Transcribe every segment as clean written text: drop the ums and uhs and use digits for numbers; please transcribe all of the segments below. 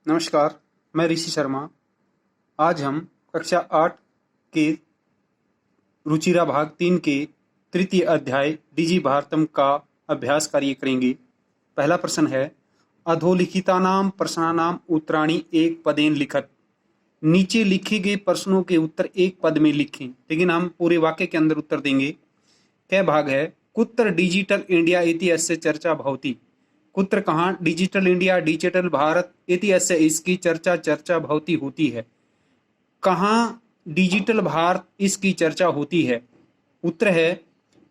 नमस्कार, मैं ऋषि शर्मा। आज हम कक्षा 8 के रुचिरा भाग 3 के तृतीय अध्याय डिजि भारतम का अभ्यास कार्य करेंगे। पहला प्रश्न है, अधोलिखितानाम प्रश्नानाम उत्तराणि एक पदेन लिखत। नीचे लिखे गए प्रश्नों के उत्तर एक पद में लिखें, लेकिन हम पूरे वाक्य के अंदर उत्तर देंगे। क्या भाग है, कुत्र डिजिटल इंडिया इति अस्य चर्चा भवति। कुत्र कहाँ डिजिटल इंडिया डिजिटल भारत इति अस्य इसकी चर्चा भवति होती है। कहाँ डिजिटल भारत इसकी चर्चा होती है। उत्तर है,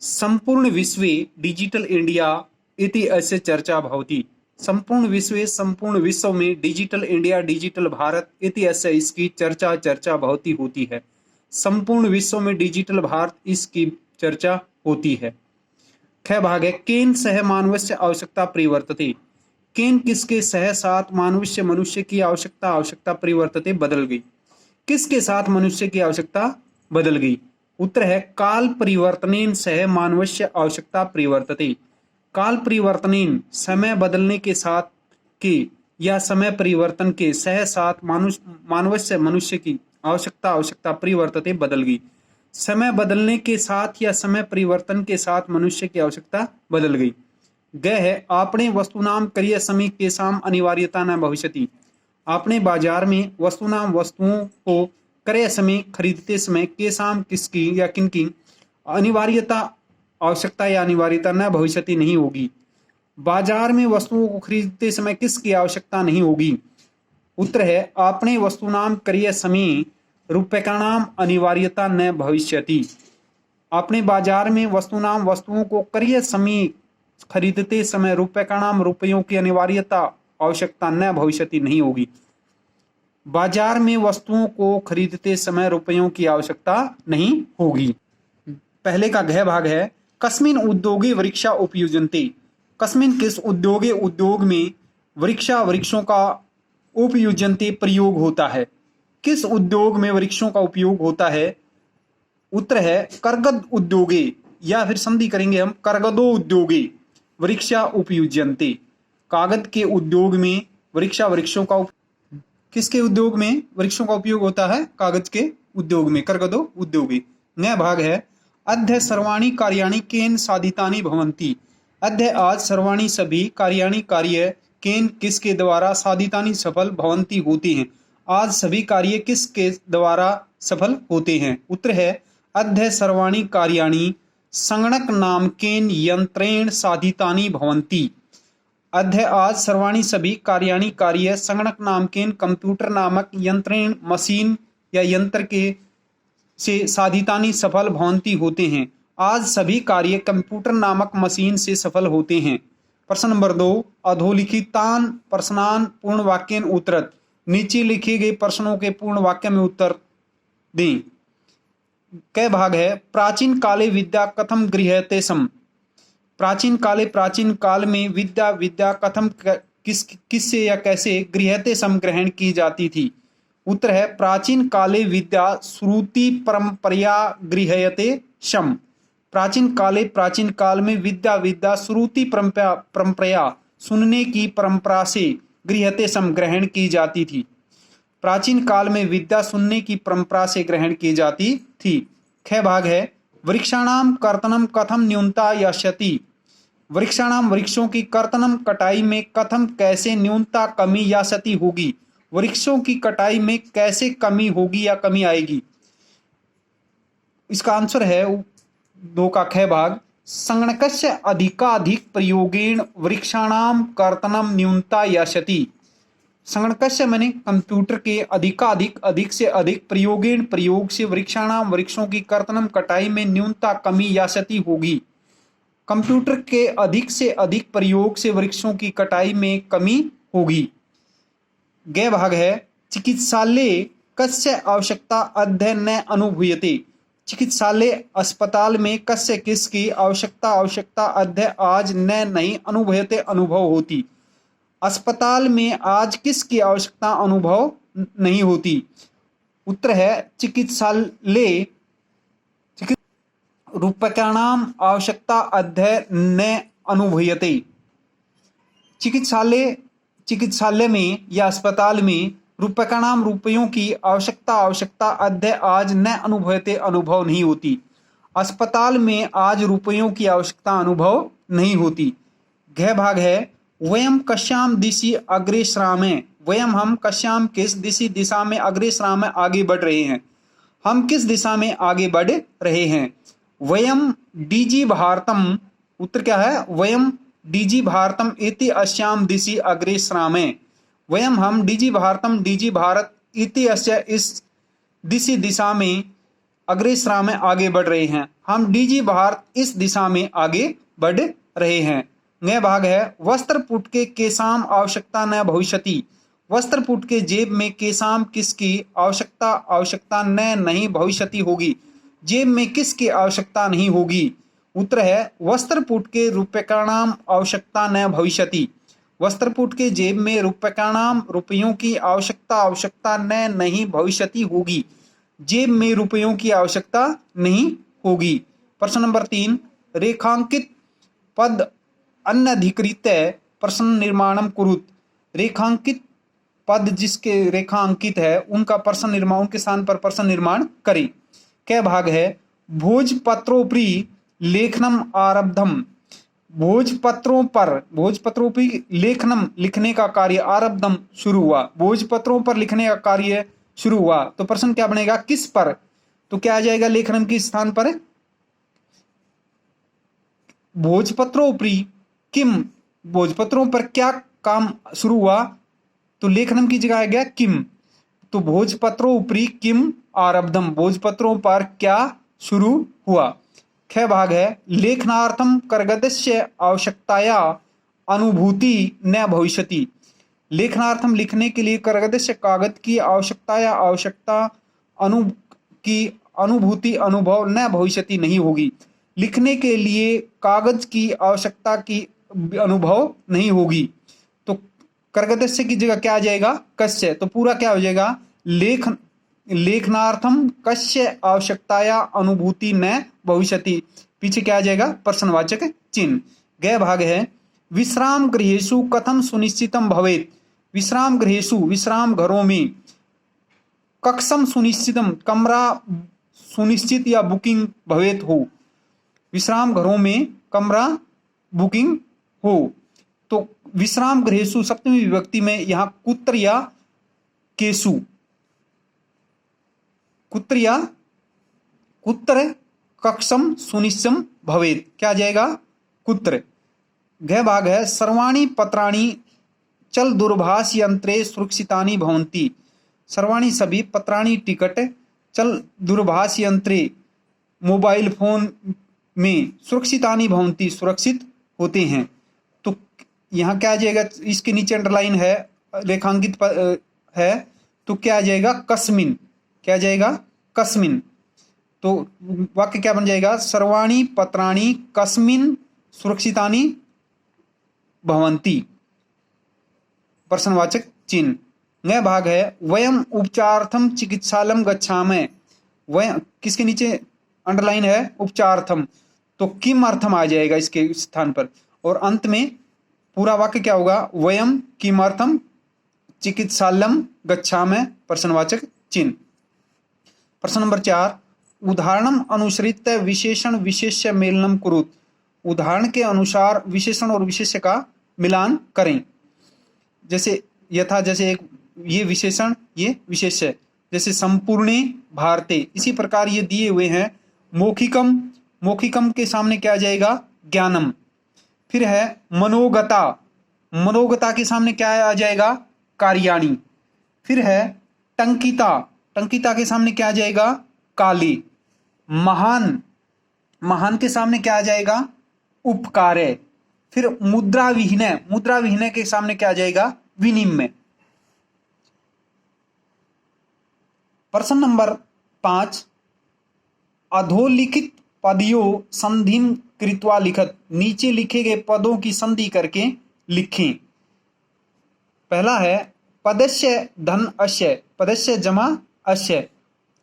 संपूर्ण विश्व डिजिटल इंडिया इति अस्य चर्चा भवति। संपूर्ण विश्व में डिजिटल इंडिया डिजिटल भारत इति अस्य इसकी चर्चा भवति होती है। संपूर्ण विश्व में डिजिटल भारत इसकी चर्चा होती है। ख भाग है, केन सह मानवस्य आवश्यकता परिवर्तते। केन किसके सह साथ मनुष्य की आवश्यकता परिवर्तते बदल गई। किसके साथ मनुष्य की आवश्यकता बदल गई। उत्तर है, काल परिवर्तनेन सह मानवस्य आवश्यकता परिवर्तते। काल परिवर्तनेन समय बदलने के साथ के या समय परिवर्तन के सह साथ मनुष्य की आवश्यकता परिवर्तते बदल गई। समय बदलने के साथ या समय परिवर्तन के साथ मनुष्य की आवश्यकता बदल गई। ग है, आपने वस्तुनाम करिय समय केसाम अनिवार्यता न भविष्यति। आपने बाजार में वस्तुओं को क्रय समय खरीदते समय केसाम किसकी या किनकी आवश्यकता या अनिवार्यता न भविष्यति नहीं होगी। बाजार में वस्तुओं को खरीदते समय किसकी आवश्यकता नहीं होगी। उत्तर है, आपने वस्तुनाम क्रय समय रूप्यकाणाम अनिवार्यता न भविष्यति। आपने बाजार में वस्तुओं को क्रय समय खरीदते समय रूप्यकाणाम रुपयों की अनिवार्यता आवश्यकता न भविष्यति नहीं होगी। बाजार में वस्तुओं को खरीदते समय रुपयों की आवश्यकता नहीं होगी। पहले का घ भाग है, कस्मिन उद्योगे वृक्षा उपयुज्यन्ते। कस्मिन किस उद्योग में वृक्षों का उपयुज्यन्ते प्रयोग होता है। किस उद्योग में वृक्षों का उपयोग होता है। उत्तर है, कर्गद उद्योगे, या फिर संधि करेंगे हम कर्गदो उद्योगे वृक्षा उपयुज्यन्ते। कागज के उद्योग में वृक्षों का किसके उद्योग में वृक्षों का उपयोग होता है। कागज के उद्योग में कर्गदो उद्योगे। न भाग है, अद्य सर्वाणि कार्याणि केन साधितानि भवन्ति। अद्य आज सर्वाणि सभी कार्याणि कार्य केन किसके द्वारा साधितानि सफल भवन्ति होते हैं। आज सभी कार्य किसके द्वारा सफल होते हैं। उत्तर है, अद्य सर्वाणि कार्याणि संगणक नामकेन यंत्रेण साधितानि भवन्ति। अद्य आज सर्वाणि सभी कार्याणि कार्य संगणक नामकेन कंप्यूटर नामक यंत्रेण मशीन या यंत्र के से साधितानि सफल भवन्ति होते हैं। आज सभी कार्य कंप्यूटर नामक मशीन से सफल होते हैं। प्रश्न नंबर 2, अधोलिखितान प्रश्नान पूर्ण वाक्येन उत्तरत। नीचे लिखे गए प्रश्नों के पूर्ण वाक्य में उत्तर दें। कै भाग है, प्राचीन काले विद्या कथम गृह्यते सम। प्राचीन काल में विद्या कथम किससे या कैसे गृह्यते सम ग्रहण की जाती थी। उत्तर है, प्राचीन काले विद्या श्रुति परंपरया गृह्यते शम। प्राचीन काल में विद्या श्रुति परंपरा सुनने की परंपरा से गृह्यते सम ग्रहण की जाती थी। प्राचीन काल में विद्या सुनने की परंपरा से ग्रहण की जाती थी। ख भाग है, वृक्षाणाम कर्तनम कथम न्यूनता यास्यति। वृक्षाणाम वृक्षों की कर्तनम कटाई में कथम कैसे न्यूनता कमी यास्यति होगी। वृक्षों की कटाई में कैसे कमी होगी या कमी आएगी। इसका आंसर है 2 का ख भाग, संगणकस्य अधिकाधिक प्रयोगेण वृक्षाणाम कर्तनम न्यूनता यास्यति। संगणकस्य माने कंप्यूटर के अधिक से अधिक प्रयोग से वृक्षों की कर्तनम कटाई में न्यूनता कमी यास्यति होगी। कंप्यूटर के अधिक से अधिक प्रयोग से वृक्षों की कटाई में कमी होगी। ग भाग है, चिकित्सालय कस्य आवश्यकता अद्य न अनुभूयते। चिकित्सालय अस्पताल में कस्य किसकी आवश्यकता अद्य आज नहीं अनुभूयते अनुभव होती। अस्पताल में आज किसकी आवश्यकता अनुभव नहीं होती। उत्तर है, चिकित्सालय रूप्यकाणाम आवश्यकता अद्य न अनुभूयते। चिकित्सालय में या अस्पताल में रूप्यकाणाम रुपयों की आवश्यकता अद्य आज न अनुभवते अनुभव नहीं होती। अस्पताल में आज रुपयों की आवश्यकता अनुभव नहीं होती। घ भाग है वयम कश्याम दिशि अग्रेसरामे। वयम हम कश्याम किस दिशा में अग्रेसरामे आगे बढ़ रहे हैं। हम किस दिशा में आगे बढ़ रहे हैं। वयम डीजी भारतम। उत्तर क्या है। वयम डीजी भारतम इति अस्याम दिशि अग्रेसरामे। वयम हम डीजी भारत इति अस्य इस दिशा में अग्रेसरामे आगे बढ़ रहे हैं। हम डीजी भारत इस दिशा में आगे बढ़ रहे हैं। नया भाग है वस्त्र पुट के केसाम आवश्यकता न भविष्यति। वस्त्र पुट के जेब में केसाम किसकी आवश्यकता न नहीं भविष्यति होगी। जेब में किसकी आवश्यकता नहीं होगी। उत्तर है वस्त्रपुट के रूप्यकाणाम आवश्यकता न भविष्यति। वस्त्रपुट के जेब में रूप्यकाणाम रुपयों की आवश्यकता न नहीं भविष्यति होगी। जेब में रुपयों की आवश्यकता नहीं होगी। प्रश्न नंबर 3 रेखांकित पद अनधिकृत प्रश्न निर्माणम कुरुत। रेखांकित पद जिसके रेखा अंकित है उनका प्रश्न निर्माण उनके स्थान पर प्रश्न निर्माण करें। क्या भाग है भोजपत्रोपरि लेखनम आरब्धम। भोजपत्रों पर लेखनम लिखने का कार्य आरब्धम शुरू हुआ। भोजपत्रों पर लिखने का कार्य शुरू हुआ तो प्रश्न क्या बनेगा किस पर। तो क्या आ जाएगा लेखनम के स्थान पर भोजपत्रोपरि किम। भोजपत्रों पर क्या काम शुरू हुआ तो लेखनम की जगह आ गया किम। तो भोजपत्रों उपरि किम आरब्धम। भोजपत्रों पर क्या शुरू हुआ। ख भाग है लेखनार्थम करगदस्य आवश्यकताया अनुभूति न भविष्यति। लेखनार्थम लिखने के लिए करगदस्य कागज की आवश्यकता की अनुभूति अनुभव न भविष्यति नहीं होगी। लिखने के लिए कागज की आवश्यकता की अनुभव नहीं होगी। तो करगदस्य की जगह क्या आ जाएगा कस्य। तो पूरा क्या हो जाएगा लेखनार्थम कस्य आवश्यकताया अनुभूति न भविष्यति। पीछे क्या आ जाएगा प्रश्नवाचक चिन्ह। गै भाग है विश्राम गृहेषु कथम सुनिश्चितम भवेत्। विश्राम गृहेषु विश्राम घरों में कक्षम सुनिश्चितम कमरा सुनिश्चित या बुकिंग भवेत हो। विश्राम घरों में कमरा बुकिंग हो। तो विश्राम गृहेषु सप्तमी विभक्ति में यहां कुत्र या केसु कुत्र कक्षम सुनिश्चम भवेत। क्या आ जाएगा कुत्र। घ भाग है सर्वाणी पत्राणि चल दूरभाष यंत्रे सुरक्षितानि भवन्ति। सर्वाणी सभी पत्राणि टिकट चल दूरभाष यंत्रे मोबाइल फोन में सुरक्षितानि भवन्ति सुरक्षित होते हैं। तो यहाँ क्या आ जाएगा इसके नीचे अंडरलाइन है रेखांकित है तो क्या आ जाएगा कस्मिन। क्या आ जाएगा कस्मिन। तो वाक्य क्या बन जाएगा सर्वाणी पत्राणि कस्मिन सुरक्षितानि भवन्ति। प्रश्नवाचक चिन्ह। नया भाग है वयम उपचारार्थम चिकित्सालयम गच्छामः। वयम किसके नीचे अंडरलाइन है उपचारार्थम तो किम अर्थम आ जाएगा इसके स्थान पर। और अंत में पूरा वाक्य क्या होगा वयम किमर्थम चिकित्सालयम गच्छामः प्रश्नवाचक चिन्ह। प्रश्न नंबर 4 उदाहरणम अनुसृत विशेषण विशेष्य मेलनम कुरुत। उदाहरण के अनुसार विशेषण और विशेष्य का मिलान करें। जैसे एक ये विशेषण ये विशेष्य जैसे संपूर्णे भारते। इसी प्रकार ये दिए हुए हैं मौखिकम के सामने क्या आ जाएगा ज्ञानम। फिर है मनोगता के सामने क्या आ जाएगा कार्याणि। फिर है टंकिता के सामने क्या आ जाएगा काली। महान के सामने क्या आ जाएगा उपकार्य। फिर मुद्रा विहीन के सामने क्या आ जाएगा विनिम्य। प्रश्न नंबर 5 अधोलिखित पदियों संधिम कृत्वा लिखत। नीचे लिखे गए पदों की संधि करके लिखें। पहला है पदस्य धन अस्य। पदस्य जमा अस्य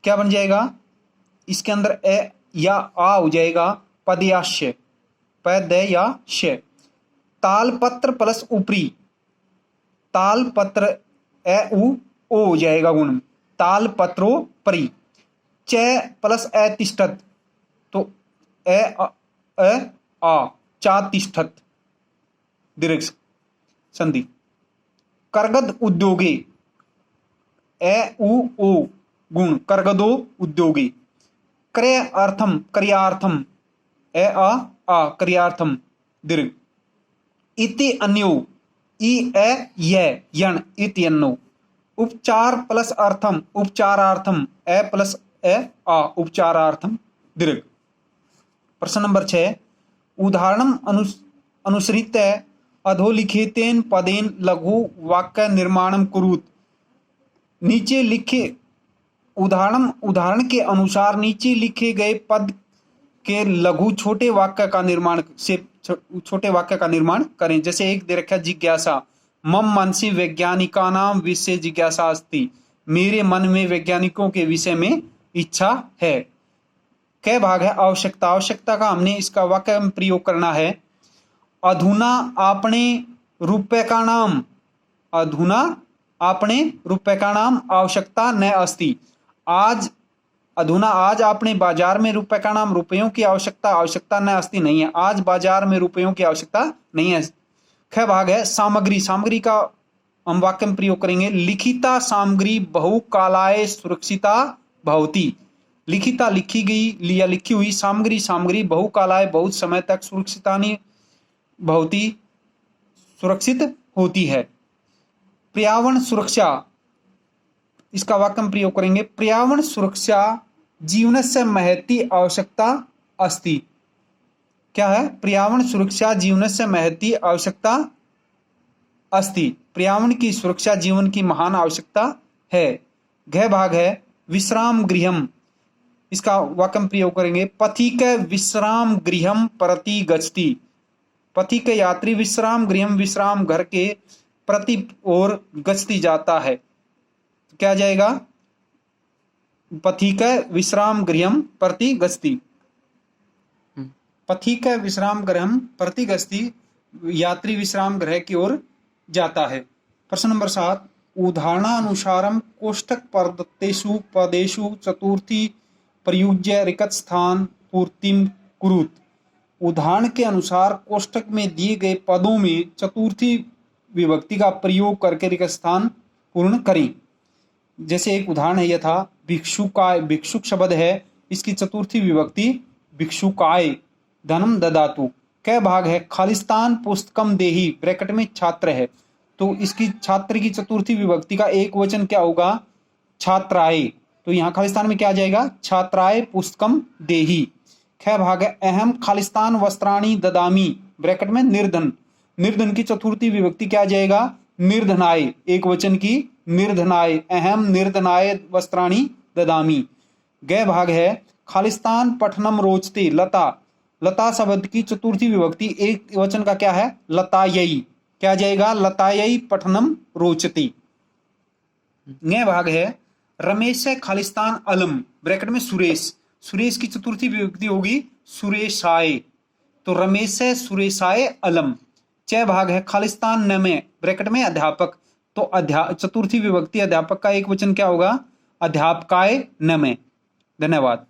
क्या बन जाएगा इसके अंदर ए या आ हो जाएगा ताल पत्र ए उ ओ हो जाएगा गुण, ताल पत्रो परी। च प्लस ए तिष्ठत, तो ए आ चा तिष्ठत दीर्घ संधि। करगद उद्योगे ए उ ओ गुण, करगदो उद्योगे। क्रय अर्थम क्रियार्थम ए आ क्रियार्थम दीर्घ। इति अन्यो ई ए ये यण इति अन्नो। उपचार प्लस अर्थम उपचारार्थम ए प्लस ए आ उपचारार्थम दीर्घ। प्रश्न नंबर 6, उदाहरणम अनुसृत्य अधोलिखितेन पदेन लघु वाक्य निर्माणम कुरुत। नीचे लिखे उदाहरण के अनुसार नीचे लिखे गए पद के लघु छोटे वाक्य का निर्माण करें। जैसे एक दे रखा जिज्ञासा, मम मनसि वैज्ञानिकानां विषय जिज्ञासा अस्ति, मेरे मन में वैज्ञानिकों के विषय में इच्छा है। कै भाग है आवश्यकता, आवश्यकता का हमने इसका वाक्य में प्रयोग करना है। अधुना आपने रूप्यकाणाम, अधुना आपने रूप्यकाणाम आवश्यकता न अस्ति। आज अधुना आज आपने बाजार में रूप्यकाणाम रुपयों की आवश्यकता न अस्ति नहीं है, आज बाजार में रुपयों की आवश्यकता नहीं है। ख भाग है सामग्री, सामग्री का हम वाक्य में प्रयोग करेंगे। लिखिता सामग्री बहुकालाय सुरक्षिता भवति। लिखिता लिखी गई या लिखी हुई सामग्री, सामग्री बहुकालाय बहुत समय तक सुरक्षितानि भवति सुरक्षित होती है। पर्यावरण सुरक्षा, इसका वाक्य में प्रयोग करेंगे। पर्यावरण सुरक्षा जीवनस्य महती आवश्यकता अस्ति। क्या है? पर्यावरण सुरक्षा जीवनस्य महती आवश्यकता अस्ति। पर्यावरण की सुरक्षा जीवन की महान आवश्यकता है। घ भाग है विश्राम गृहम, इसका वाक्य में प्रयोग करेंगे। पथिक विश्राम गृहम प्रति गच्छति। पथिक यात्री विश्राम गृहम विश्राम घर के प्रति ओर गच्छति जाता है। तो क्या जाएगा? पथिक विश्राम गृहम प्रति गच्छति। पथिक विश्राम गृहम प्रति गच्छति, यात्री विश्राम गृह की ओर जाता है। प्रश्न नंबर 7, उदाहरणानुसारम कोष्ठक प्रदत्तेषु पदेषु चतुर्थी प्रयुज्य रिक्त स्थान पूर्तिम कुरुत। उदाहरण के अनुसार कोष्ठक में दिए गए पदों में चतुर्थी विभक्ति का प्रयोग करके रिक्त स्थान पूर्ण करें। जैसे एक उदाहरण है यथा भिक्षुकाय, भिक्षुक शब्द है, इसकी चतुर्थी विभक्ति भिक्षुकाय धनम ददातु। कै भाग है खालिस्तान पुस्तकम देही, ब्रैकेट में छात्र है, तो इसकी छात्र की चतुर्थी विभक्ति का एक वचन क्या होगा? छात्राय। तो यहाँ खालिस्तान में क्या आ जाएगा? छात्राय पुस्तकम देही। ख भाग है अहम खालिस्तान वस्त्राणी ददामी, ब्रैकेट में निर्धन, निर्धन की चतुर्थी विभक्ति क्या आ जाएगा? निर्धनाय, एक वचन की निर्धनाय, अहम निर्धनाय वस्त्राणी ददामी। ग भाग है खालिस्तान पठनम रोचते लता, लता शब्द की चतुर्थी विभक्ति एक वचन का क्या है? लतायई, क्या जाएगा? लतायई पठनम रोचते। ङ भाग है रमेश खालिस्तान अलम, ब्रैकेट में सुरेश, सुरेश की चतुर्थी विभक्ति होगी सुरेशाय, तो रमेश सुरेशाय अलम। च भाग है खालिस्तान न में, ब्रैकेट में अध्यापक, तो चतुर्थी विभक्ति अध्यापक का एक वचन क्या होगा? अध्यापकाय न में। धन्यवाद।